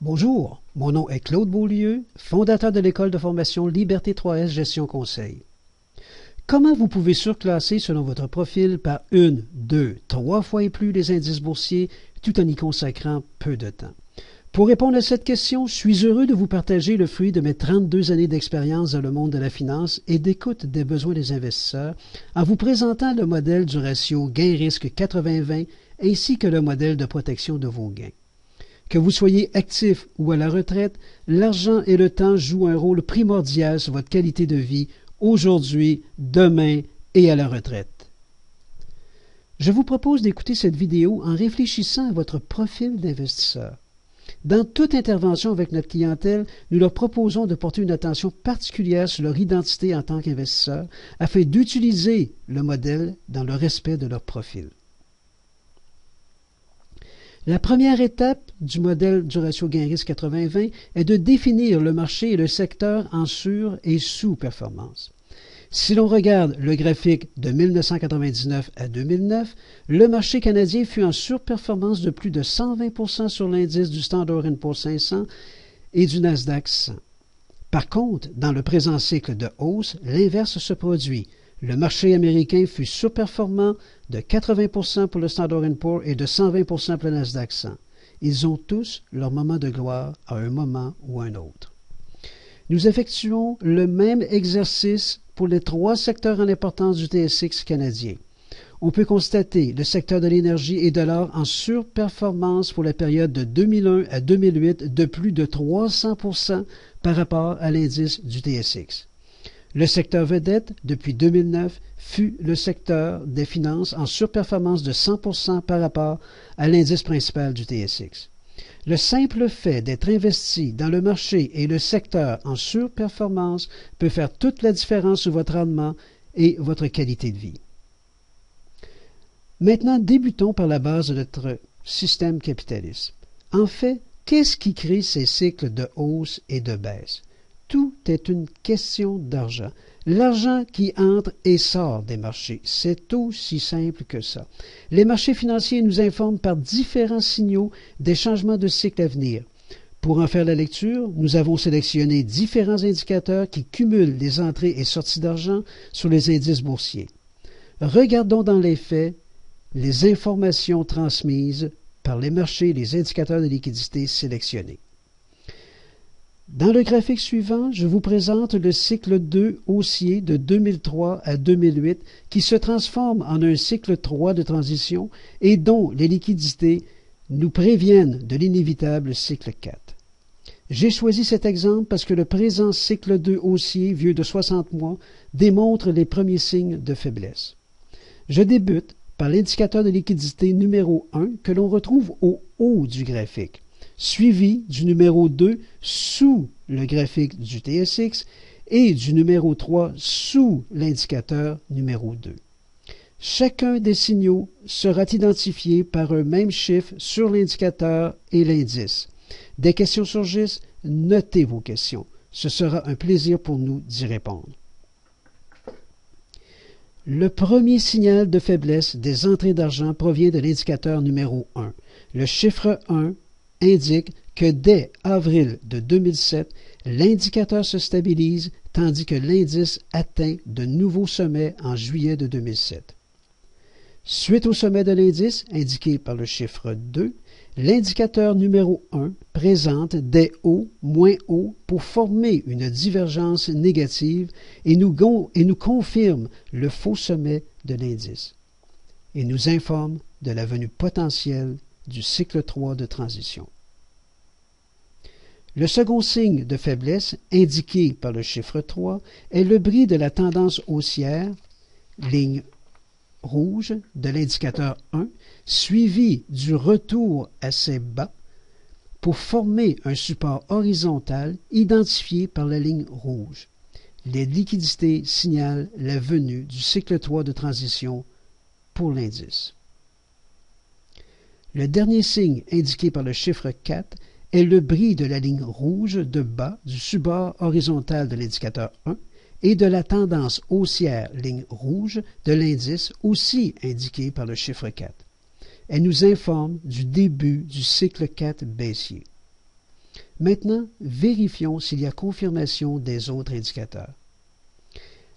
Bonjour, mon nom est Claude Beaulieu, fondateur de l'école de formation Liberté 3S Gestion Conseil. Comment vous pouvez surclasser selon votre profil par 1, 2, 3 fois et plus les indices boursiers tout en y consacrant peu de temps? Pour répondre à cette question, je suis heureux de vous partager le fruit de mes 32 années d'expérience dans le monde de la finance et d'écoute des besoins des investisseurs en vous présentant le modèle du ratio gain-risque 80-20 ainsi que le modèle de protection de vos gains. Que vous soyez actif ou à la retraite, l'argent et le temps jouent un rôle primordial sur votre qualité de vie aujourd'hui, demain et à la retraite. Je vous propose d'écouter cette vidéo en réfléchissant à votre profil d'investisseur. Dans toute intervention avec notre clientèle, nous leur proposons de porter une attention particulière sur leur identité en tant qu'investisseur afin d'utiliser le modèle dans le respect de leur profil. La première étape du modèle du ratio gain-risque 80-20 est de définir le marché et le secteur en sur- et sous-performance. Si l'on regarde le graphique de 1999 à 2009, le marché canadien fut en surperformance de plus de 120% sur l'indice du Standard & Poor's 500 et du Nasdaq 100. Par contre, dans le présent cycle de hausse, l'inverse se produit. Le marché américain fut surperformant de 80% pour le Standard & Poor's et de 120% pour le Nasdaq 100. Ils ont tous leur moment de gloire à un moment ou un autre. Nous effectuons le même exercice pour les 3 secteurs en importance du TSX canadien. On peut constater le secteur de l'énergie et de l'or en surperformance pour la période de 2001 à 2008 de plus de 300% par rapport à l'indice du TSX. Le secteur vedette, depuis 2009, fut le secteur des finances en surperformance de 100% par rapport à l'indice principal du TSX. Le simple fait d'être investi dans le marché et le secteur en surperformance peut faire toute la différence sur votre rendement et votre qualité de vie. Maintenant, débutons par la base de notre système capitaliste. En fait, qu'est-ce qui crée ces cycles de hausse et de baisse? Tout est une question d'argent. L'argent qui entre et sort des marchés, c'est aussi simple que ça. Les marchés financiers nous informent par différents signaux des changements de cycle à venir. Pour en faire la lecture, nous avons sélectionné différents indicateurs qui cumulent les entrées et sorties d'argent sur les indices boursiers. Regardons dans les faits les informations transmises par les marchés et les indicateurs de liquidité sélectionnés. Dans le graphique suivant, je vous présente le cycle 2 haussier de 2003 à 2008 qui se transforme en un cycle 3 de transition et dont les liquidités nous préviennent de l'inévitable cycle 4. J'ai choisi cet exemple parce que le présent cycle 2 haussier, vieux de 60 mois, démontre les premiers signes de faiblesse. Je débute par l'indicateur de liquidité numéro 1 que l'on retrouve au haut du graphique, suivi du numéro 2 sous le graphique du TSX et du numéro 3 sous l'indicateur numéro 2. Chacun des signaux sera identifié par un même chiffre sur l'indicateur et l'indice. Des questions surgissent, notez vos questions. Ce sera un plaisir pour nous d'y répondre. Le premier signal de faiblesse des entrées d'argent provient de l'indicateur numéro 1. Le chiffre 1 indique que dès avril de 2007, l'indicateur se stabilise tandis que l'indice atteint de nouveaux sommets en juillet de 2007. Suite au sommet de l'indice, indiqué par le chiffre 2, l'indicateur numéro 1 présente des hauts moins hauts pour former une divergence négative et nous confirme le faux sommet de l'indice et nous informe de la venue potentielle du cycle 3 de transition. Le second signe de faiblesse, indiqué par le chiffre 3, est le bris de la tendance haussière, ligne rouge de l'indicateur 1, suivi du retour assez bas pour former un support horizontal identifié par la ligne rouge. Les liquidités signalent la venue du cycle 3 de transition pour l'indice. Le dernier signe indiqué par le chiffre 4 est le bris de la ligne rouge de bas du support horizontal de l'indicateur 1 et de la tendance haussière ligne rouge de l'indice aussi indiqué par le chiffre 4. Elle nous informe du début du cycle 4 baissier. Maintenant, vérifions s'il y a confirmation des autres indicateurs.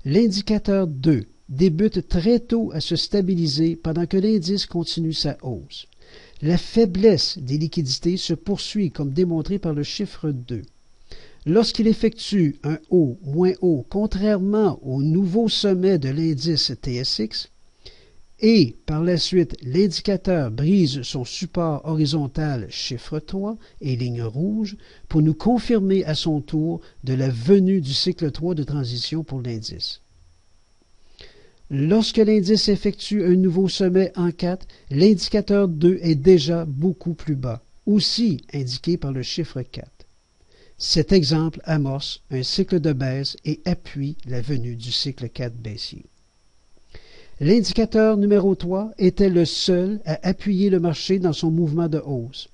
L'indicateur 2 débute très tôt à se stabiliser pendant que l'indice continue sa hausse. La faiblesse des liquidités se poursuit comme démontré par le chiffre 2. Lorsqu'il effectue un haut moins haut, contrairement au nouveau sommet de l'indice TSX, et par la suite l'indicateur brise son support horizontal chiffre 3 et ligne rouge pour nous confirmer à son tour de la venue du cycle 3 de transition pour l'indice. Lorsque l'indice effectue un nouveau sommet en 4, l'indicateur 2 est déjà beaucoup plus bas, aussi indiqué par le chiffre 4. Cet exemple amorce un cycle de baisse et appuie la venue du cycle 4 baissier. L'indicateur numéro 3 était le seul à appuyer le marché dans son mouvement de hausse,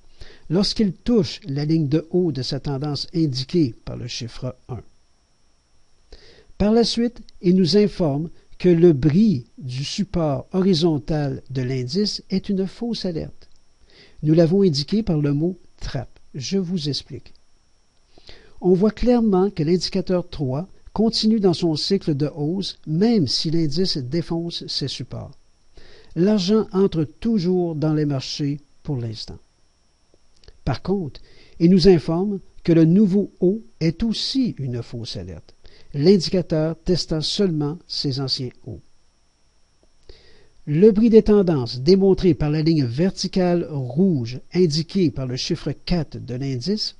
lorsqu'il touche la ligne de haut de sa tendance indiquée par le chiffre 1. Par la suite, il nous informe que le bris du support horizontal de l'indice est une fausse alerte. Nous l'avons indiqué par le mot « trappe ». Je vous explique. On voit clairement que l'indicateur 3 continue dans son cycle de hausse même si l'indice défonce ses supports. L'argent entre toujours dans les marchés pour l'instant. Par contre, il nous informe que le nouveau haut est aussi une fausse alerte, l'indicateur testant seulement ses anciens hauts. Le bris des tendances démontré par la ligne verticale rouge indiquée par le chiffre 4 de l'indice,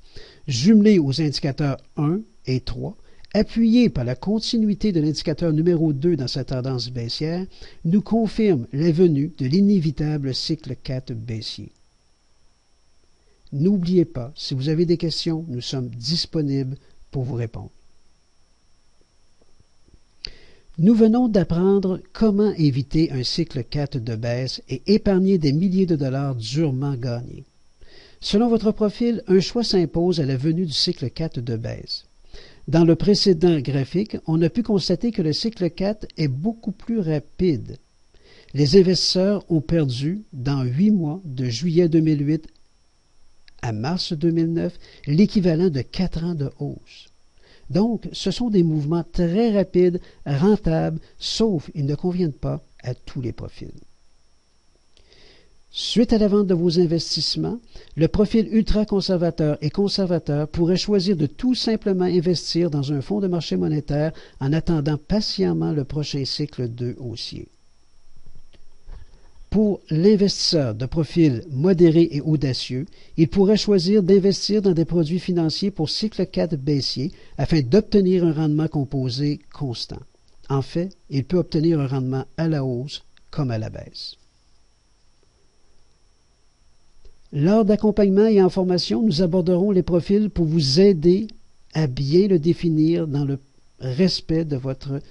jumelé aux indicateurs 1 et 3, appuyé par la continuité de l'indicateur numéro 2 dans sa tendance baissière, nous confirme la venue de l'inévitable cycle 4 baissier. N'oubliez pas, si vous avez des questions, nous sommes disponibles pour vous répondre. Nous venons d'apprendre comment éviter un cycle 4 de baisse et épargner des milliers de dollars durement gagnés. Selon votre profil, un choix s'impose à la venue du cycle 4 de baisse. Dans le précédent graphique, on a pu constater que le cycle 4 est beaucoup plus rapide. Les investisseurs ont perdu, dans 8 mois, de juillet 2008 à mars 2009, l'équivalent de 4 ans de hausse. Donc, ce sont des mouvements très rapides, rentables, sauf ils ne conviennent pas à tous les profils. Suite à la vente de vos investissements, le profil ultra-conservateur et conservateur pourrait choisir de tout simplement investir dans un fonds de marché monétaire en attendant patiemment le prochain cycle 2 haussier. Pour l'investisseur de profil modéré et audacieux, il pourrait choisir d'investir dans des produits financiers pour cycle 4 baissier afin d'obtenir un rendement composé constant. En fait, il peut obtenir un rendement à la hausse comme à la baisse. Lors d'accompagnement et en formation, nous aborderons les profils pour vous aider à bien le définir dans le respect de votre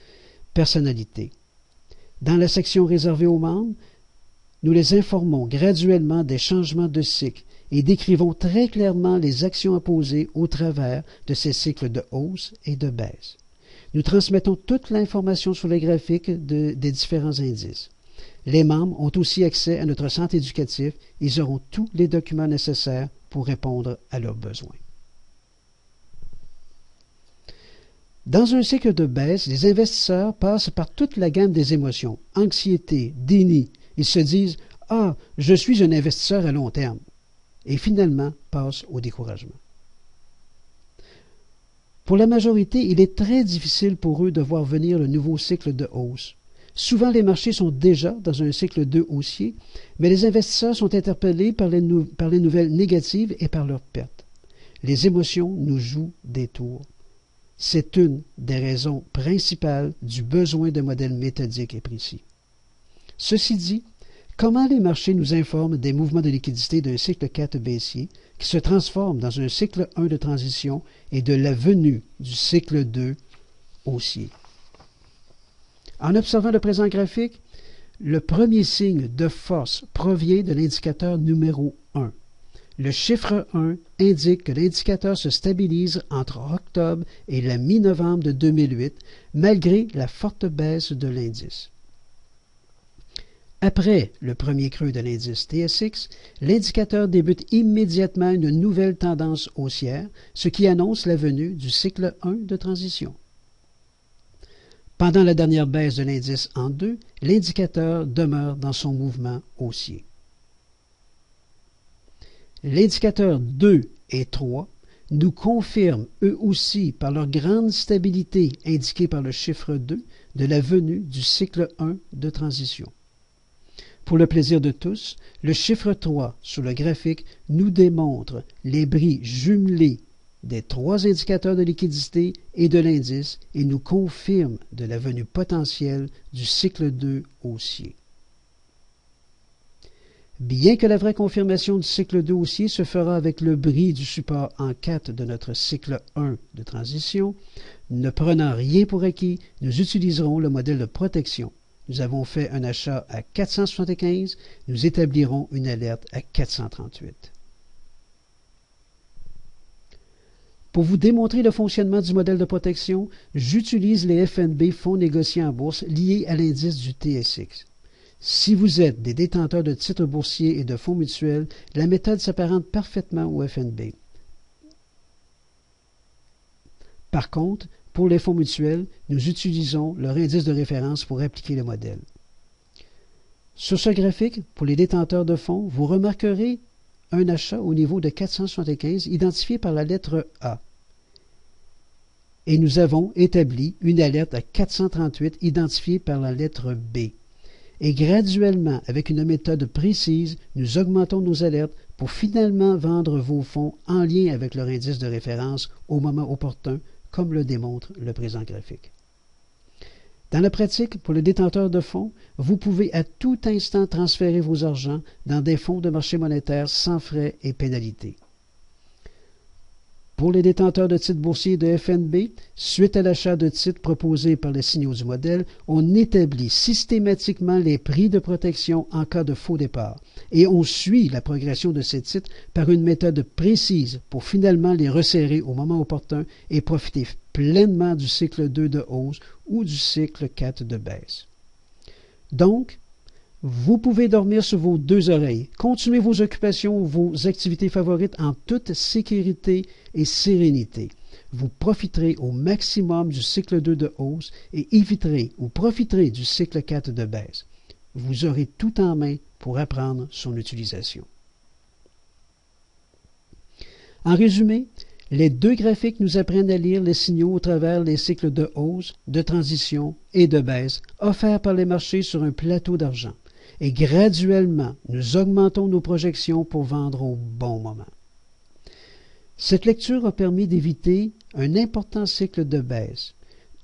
personnalité. Dans la section réservée aux membres, nous les informons graduellement des changements de cycle et décrivons très clairement les actions à poser au travers de ces cycles de hausse et de baisse. Nous transmettons toute l'information sur les graphiques des différents indices. Les membres ont aussi accès à notre centre éducatif. Ils auront tous les documents nécessaires pour répondre à leurs besoins. Dans un cycle de baisse, les investisseurs passent par toute la gamme des émotions, anxiété, déni. Ils se disent « Ah, je suis un investisseur à long terme » et finalement passent au découragement. Pour la majorité, il est très difficile pour eux de voir venir le nouveau cycle de hausse. Souvent, les marchés sont déjà dans un cycle 2 haussier, mais les investisseurs sont interpellés par les nouvelles négatives et par leurs pertes. Les émotions nous jouent des tours. C'est une des raisons principales du besoin de modèles méthodiques et précis. Ceci dit, comment les marchés nous informent des mouvements de liquidité d'un cycle 4 baissier qui se transforme dans un cycle 1 de transition et de la venue du cycle 2 haussier? En observant le présent graphique, le premier signe de force provient de l'indicateur numéro 1. Le chiffre 1 indique que l'indicateur se stabilise entre octobre et la mi-novembre de 2008, malgré la forte baisse de l'indice. Après le premier creux de l'indice TSX, l'indicateur débute immédiatement une nouvelle tendance haussière, ce qui annonce la venue du cycle 1 de transition. Pendant la dernière baisse de l'indice en 2, l'indicateur demeure dans son mouvement haussier. L'indicateur 2 et 3 nous confirment eux aussi par leur grande stabilité indiquée par le chiffre 2 de la venue du cycle 1 de transition. Pour le plaisir de tous, le chiffre 3 sur le graphique nous démontre les bris jumelés des trois indicateurs de liquidité et de l'indice et nous confirme de la venue potentielle du cycle 2 haussier. Bien que la vraie confirmation du cycle 2 haussier se fera avec le bris du support en 4 de notre cycle 1 de transition, ne prenant rien pour acquis, nous utiliserons le modèle de protection. Nous avons fait un achat à 475, nous établirons une alerte à 438. Pour vous démontrer le fonctionnement du modèle de protection, j'utilise les FNB fonds négociés en bourse liés à l'indice du TSX. Si vous êtes des détenteurs de titres boursiers et de fonds mutuels, la méthode s'apparente parfaitement au FNB. Par contre, pour les fonds mutuels, nous utilisons leur indice de référence pour appliquer le modèle. Sur ce graphique, pour les détenteurs de fonds, vous remarquerez un achat au niveau de 475 identifié par la lettre A. Et nous avons établi une alerte à 438 identifiée par la lettre B. Et graduellement, avec une méthode précise, nous augmentons nos alertes pour finalement vendre vos fonds en lien avec leur indice de référence au moment opportun, comme le démontre le présent graphique. Dans la pratique, pour le détenteur de fonds, vous pouvez à tout instant transférer vos argents dans des fonds de marché monétaire sans frais et pénalités. Pour les détenteurs de titres boursiers de FNB, suite à l'achat de titres proposés par les signaux du modèle, on établit systématiquement les prix de protection en cas de faux départ et on suit la progression de ces titres par une méthode précise pour finalement les resserrer au moment opportun et profiter pleinement du cycle 2 de hausse ou du cycle 4 de baisse. Donc, vous pouvez dormir sur vos deux oreilles, continuer vos occupations ou vos activités favorites en toute sécurité et sérénité. Vous profiterez au maximum du cycle 2 de hausse et éviterez ou profiterez du cycle 4 de baisse. Vous aurez tout en main pour apprendre son utilisation. En résumé, les deux graphiques nous apprennent à lire les signaux au travers les cycles de hausse, de transition et de baisse offerts par les marchés sur un plateau d'argent. Et graduellement, nous augmentons nos projections pour vendre au bon moment. Cette lecture a permis d'éviter un important cycle de baisse.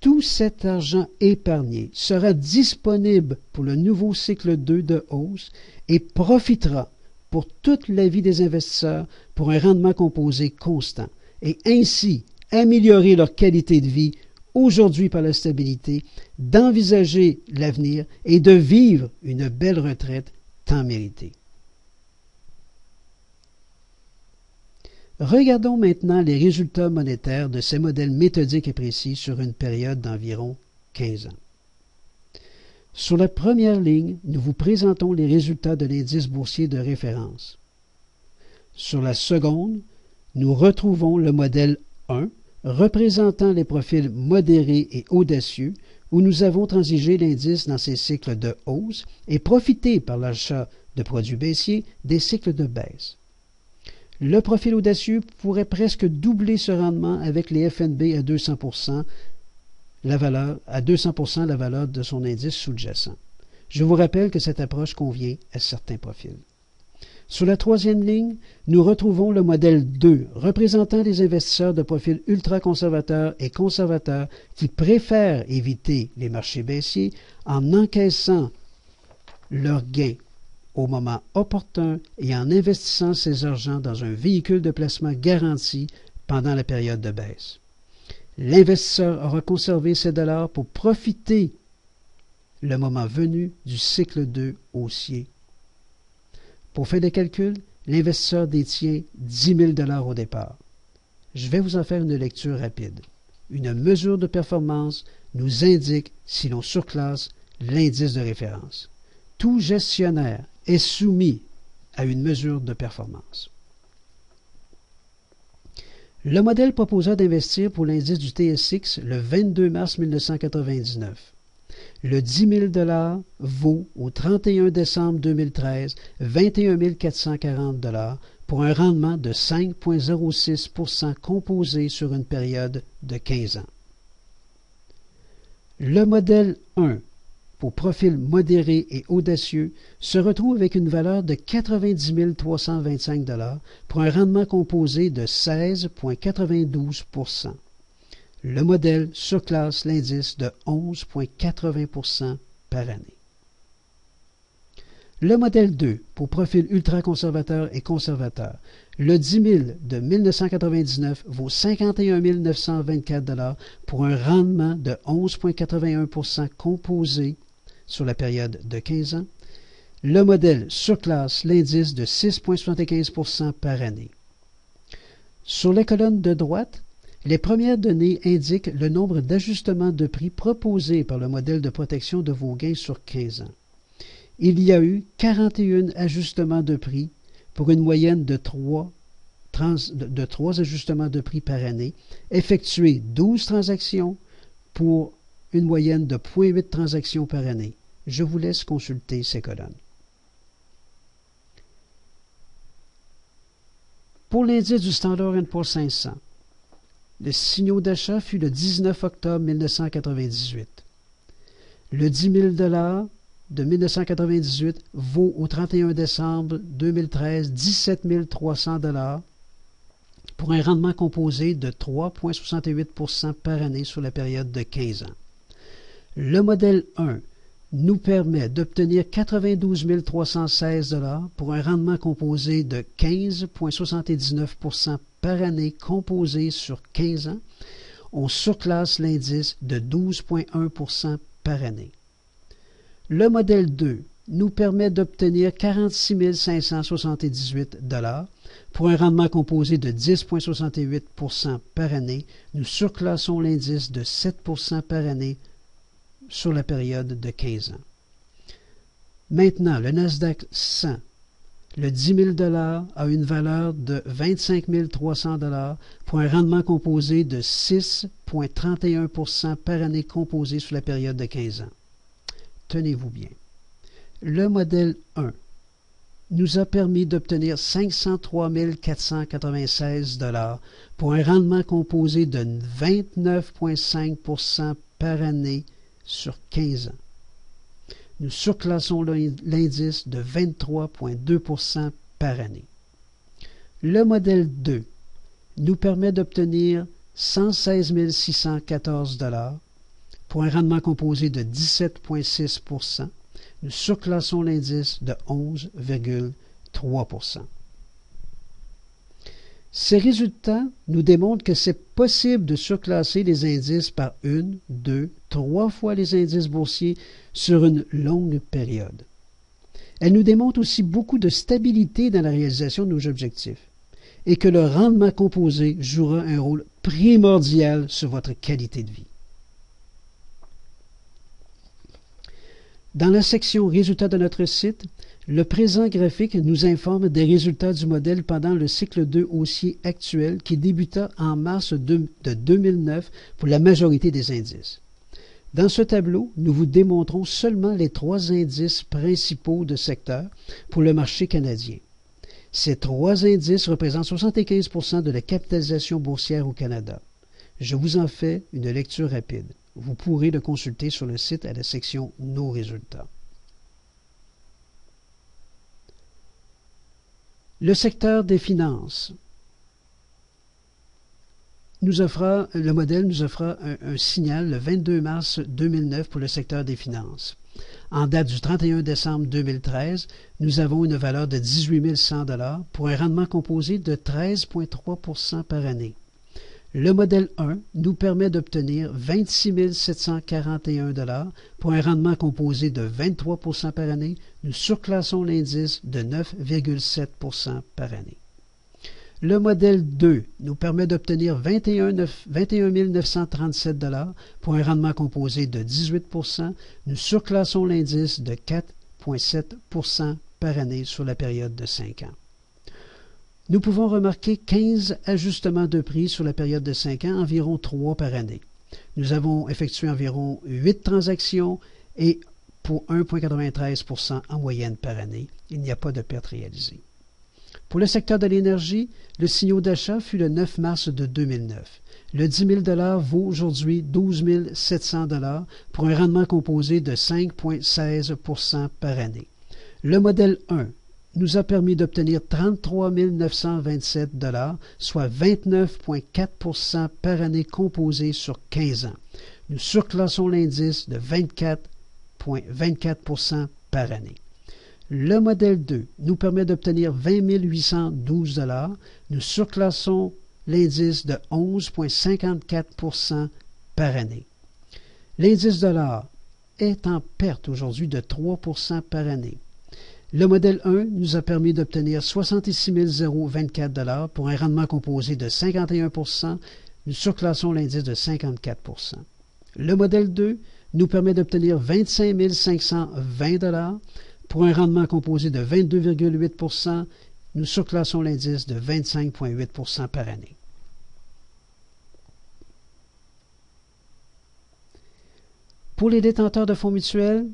Tout cet argent épargné sera disponible pour le nouveau cycle 2 de hausse et profitera pour toute la vie des investisseurs pour un rendement composé constant et ainsi améliorer leur qualité de vie aujourd'hui par la stabilité, d'envisager l'avenir et de vivre une belle retraite tant méritée. Regardons maintenant les résultats monétaires de ces modèles méthodiques et précis sur une période d'environ 15 ans. Sur la première ligne, nous vous présentons les résultats de l'indice boursier de référence. Sur la seconde, nous retrouvons le modèle 1, représentant les profils modérés et audacieux, où nous avons transigé l'indice dans ses cycles de hausse et profité par l'achat de produits baissiers des cycles de baisse. Le profil audacieux pourrait presque doubler ce rendement avec les FNB à 200% la valeur de son indice sous-jacent. Je vous rappelle que cette approche convient à certains profils. Sur la troisième ligne, nous retrouvons le modèle 2, représentant les investisseurs de profil ultra-conservateurs et conservateurs qui préfèrent éviter les marchés baissiers en encaissant leurs gains au moment opportun et en investissant ces argents dans un véhicule de placement garanti pendant la période de baisse. L'investisseur aura conservé ses dollars pour profiter le moment venu du cycle 2 haussier. Pour faire des calculs, l'investisseur détient 10 000 au départ. Je vais vous en faire une lecture rapide. Une mesure de performance nous indique si l'on surclasse l'indice de référence. Tout gestionnaire est soumis à une mesure de performance. Le modèle proposa d'investir pour l'indice du TSX le 22 mars 1999. Le 10 000 $ vaut au 31 décembre 2013 21 440 $ pour un rendement de 5,06% composé sur une période de 15 ans. Le modèle 1, pour profil modéré et audacieux, se retrouve avec une valeur de 90 325 $ pour un rendement composé de 16,92%. Le modèle surclasse l'indice de 11,80% par année. Le modèle 2, pour profil ultra-conservateur et conservateur, le 10 000 de 1999 vaut 51 924 $ pour un rendement de 11,81% composé sur la période de 15 ans. Le modèle surclasse l'indice de 6,75% par année. Sur les colonnes de droite, les premières données indiquent le nombre d'ajustements de prix proposés par le modèle de protection de vos gains sur 15 ans. Il y a eu 41 ajustements de prix pour une moyenne de 3 ajustements de prix par année, effectués 12 transactions pour une moyenne de 0,8 transactions par année. Je vous laisse consulter ces colonnes. Pour l'indice du Standard & Poor's 500, le signaux d'achat fut le 19 octobre 1998. Le 10 000 $ de 1998 vaut au 31 décembre 2013 17 300 $ pour un rendement composé de 3,68% par année sur la période de 15 ans. Le modèle 1 nous permet d'obtenir 92 316 $ pour un rendement composé de 15,79% par année composé sur 15 ans. On surclasse l'indice de 12,1% par année. Le modèle 2 nous permet d'obtenir 46 578 $ pour un rendement composé de 10,68% par année. Nous surclassons l'indice de 7% par année sur la période de 15 ans. Maintenant, le Nasdaq 100, le 10 000 $ a une valeur de 25 300 $ pour un rendement composé de 6,31% par année composé sur la période de 15 ans. Tenez-vous bien. Le modèle 1 nous a permis d'obtenir 503 496 $ pour un rendement composé de 29,5% par année sur 15 ans. Nous surclassons l'indice de 23,2% par année. Le modèle 2 nous permet d'obtenir 116 614 $ pour un rendement composé de 17,6%. Nous surclassons l'indice de 11,3%. Ces résultats nous démontrent que c'est possible de surclasser les indices par 1, 2, 3 fois les indices boursiers sur une longue période. Elles nous démontrent aussi beaucoup de stabilité dans la réalisation de nos objectifs et que le rendement composé jouera un rôle primordial sur votre qualité de vie. Dans la section Résultats de notre site, le présent graphique nous informe des résultats du modèle pendant le cycle 2 haussier actuel qui débuta en mars de 2009 pour la majorité des indices. Dans ce tableau, nous vous démontrons seulement les 3 indices principaux de secteur pour le marché canadien. Ces 3 indices représentent 75% de la capitalisation boursière au Canada. Je vous en fais une lecture rapide. Vous pourrez le consulter sur le site à la section Nos résultats. Le secteur des finances. Le modèle nous offra un signal le 22 mars 2009 pour le secteur des finances. En date du 31 décembre 2013, nous avons une valeur de 18 100 $ pour un rendement composé de 13,3% par année. Le modèle 1 nous permet d'obtenir 26 741 $ pour un rendement composé de 23% par année. Nous surclassons l'indice de 9,7% par année. Le modèle 2 nous permet d'obtenir 21 937 $ pour un rendement composé de 18%. Nous surclassons l'indice de 9,7% par année sur la période de 5 ans. Nous pouvons remarquer 15 ajustements de prix sur la période de 5 ans, environ 3 par année. Nous avons effectué environ 8 transactions et pour 1,93% en moyenne par année. Il n'y a pas de perte réalisée. Pour le secteur de l'énergie, le signal d'achat fut le 9 mars de 2009. Le 10 000 vaut aujourd'hui 12 700 pour un rendement composé de 5,16% par année. Le modèle 1 nous a permis d'obtenir 33 927 soit 29,4% par année composé sur 15 ans. Nous surclassons l'indice de 24,24% par année. Le modèle 2 nous permet d'obtenir 20 812 $. Nous surclassons l'indice de 11,54% par année. L'indice dollar est en perte aujourd'hui de 3% par année. Le modèle 1 nous a permis d'obtenir 66 024 $ pour un rendement composé de 51%. Nous surclassons l'indice de 54%. Le modèle 2 nous permet d'obtenir 25 520 $ pour un rendement composé de 22,8%. Nous surclassons l'indice de 25,8% par année. Pour les détenteurs de fonds mutuels,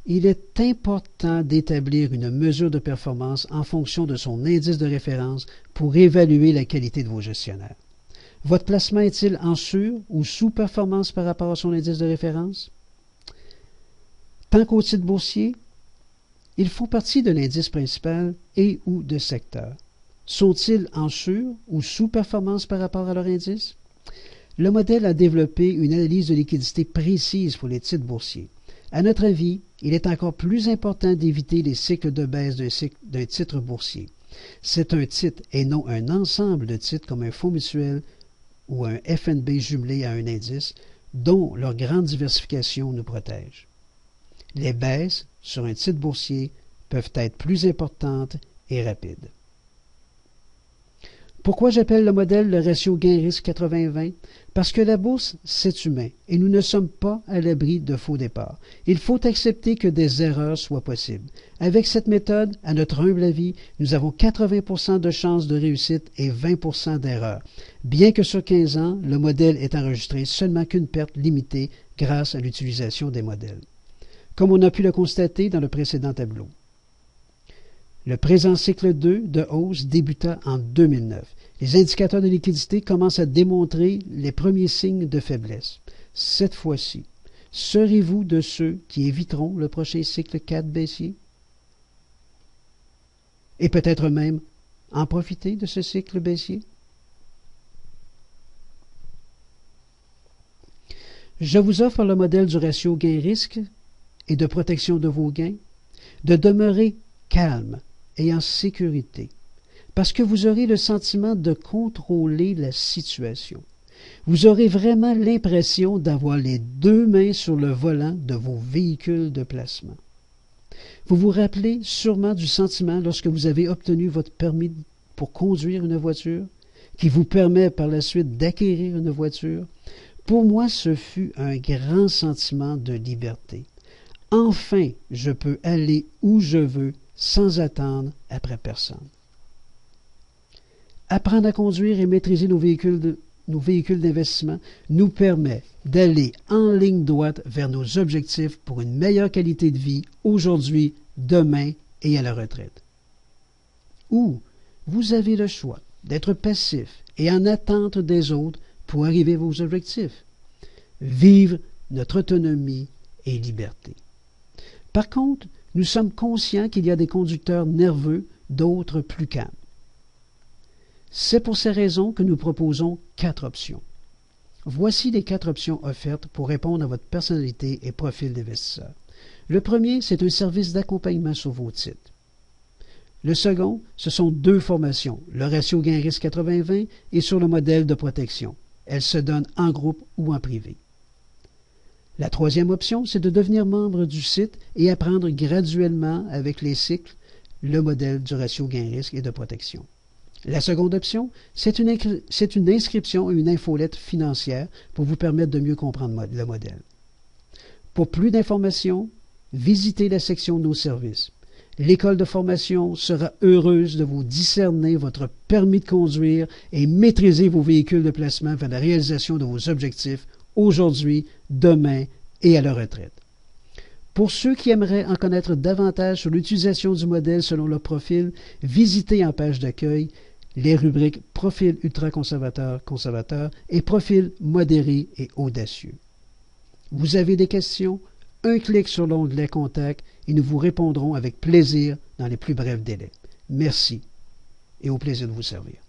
il est important d'établir une mesure de performance en fonction de son indice de référence pour évaluer la qualité de vos gestionnaires. Votre placement est-il en sur- ou sous-performance par rapport à son indice de référence? Tant qu'aux titres boursiers, ils font partie de l'indice principal et ou de secteur. Sont-ils en sur- ou sous-performance par rapport à leur indice? Le modèle a développé une analyse de liquidité précise pour les titres boursiers. À notre avis, il est encore plus important d'éviter les cycles de baisse d'un titre boursier. C'est un titre et non un ensemble de titres comme un fonds mutuel ou un FNB jumelé à un indice dont leur grande diversification nous protège. Les baisses sur un titre boursier peuvent être plus importantes et rapides. Pourquoi j'appelle le modèle le ratio gain-risque 80-20? Parce que la bourse, c'est humain et nous ne sommes pas à l'abri de faux départs. Il faut accepter que des erreurs soient possibles. Avec cette méthode, à notre humble avis, nous avons 80% de chances de réussite et 20% d'erreurs. Bien que sur 15 ans, le modèle ait enregistré seulement qu'une perte limitée grâce à l'utilisation des modèles. Comme on a pu le constater dans le précédent tableau. Le présent cycle 2 de hausse débuta en 2009. Les indicateurs de liquidité commencent à démontrer les premiers signes de faiblesse. Cette fois-ci, serez-vous de ceux qui éviteront le prochain cycle 4 baissier? Et peut-être même en profiter de ce cycle baissier? Je vous offre le modèle du ratio gain-risque et de protection de vos gains, de demeurer calme et en sécurité, parce que vous aurez le sentiment de contrôler la situation. Vous aurez vraiment l'impression d'avoir les deux mains sur le volant de vos véhicules de placement. Vous vous rappelez sûrement du sentiment lorsque vous avez obtenu votre permis pour conduire une voiture, qui vous permet par la suite d'acquérir une voiture. Pour moi, ce fut un grand sentiment de liberté. Enfin, je peux aller où je veux sans attendre après personne. Apprendre à conduire et maîtriser nos véhicules d'investissement nous permet d'aller en ligne droite vers nos objectifs pour une meilleure qualité de vie aujourd'hui, demain et à la retraite. Ou vous avez le choix d'être passif et en attente des autres pour arriver à vos objectifs. Vivre notre autonomie et liberté. Par contre, nous sommes conscients qu'il y a des conducteurs nerveux, d'autres plus calmes. C'est pour ces raisons que nous proposons 4 options. Voici les 4 options offertes pour répondre à votre personnalité et profil d'investisseur. Le premier, c'est un service d'accompagnement sur vos titres. Le second, ce sont 2 formations, le ratio gain-risque 80-20 et sur le modèle de protection. Elles se donnent en groupe ou en privé. La troisième option, c'est de devenir membre du site et apprendre graduellement avec les cycles le modèle du ratio gain-risque et de protection. La seconde option, c'est une inscription et une infolette financière pour vous permettre de mieux comprendre le modèle. Pour plus d'informations, visitez la section de nos services. L'école de formation sera heureuse de vous discerner votre permis de conduire et maîtriser vos véhicules de placement vers la réalisation de vos objectifs aujourd'hui, demain et à la retraite. Pour ceux qui aimeraient en connaître davantage sur l'utilisation du modèle selon leur profil, visitez en page d'accueil les rubriques Profil ultra-conservateur, conservateur et Profil modéré et audacieux. Vous avez des questions? Un clic sur l'onglet Contact et nous vous répondrons avec plaisir dans les plus brefs délais. Merci et au plaisir de vous servir.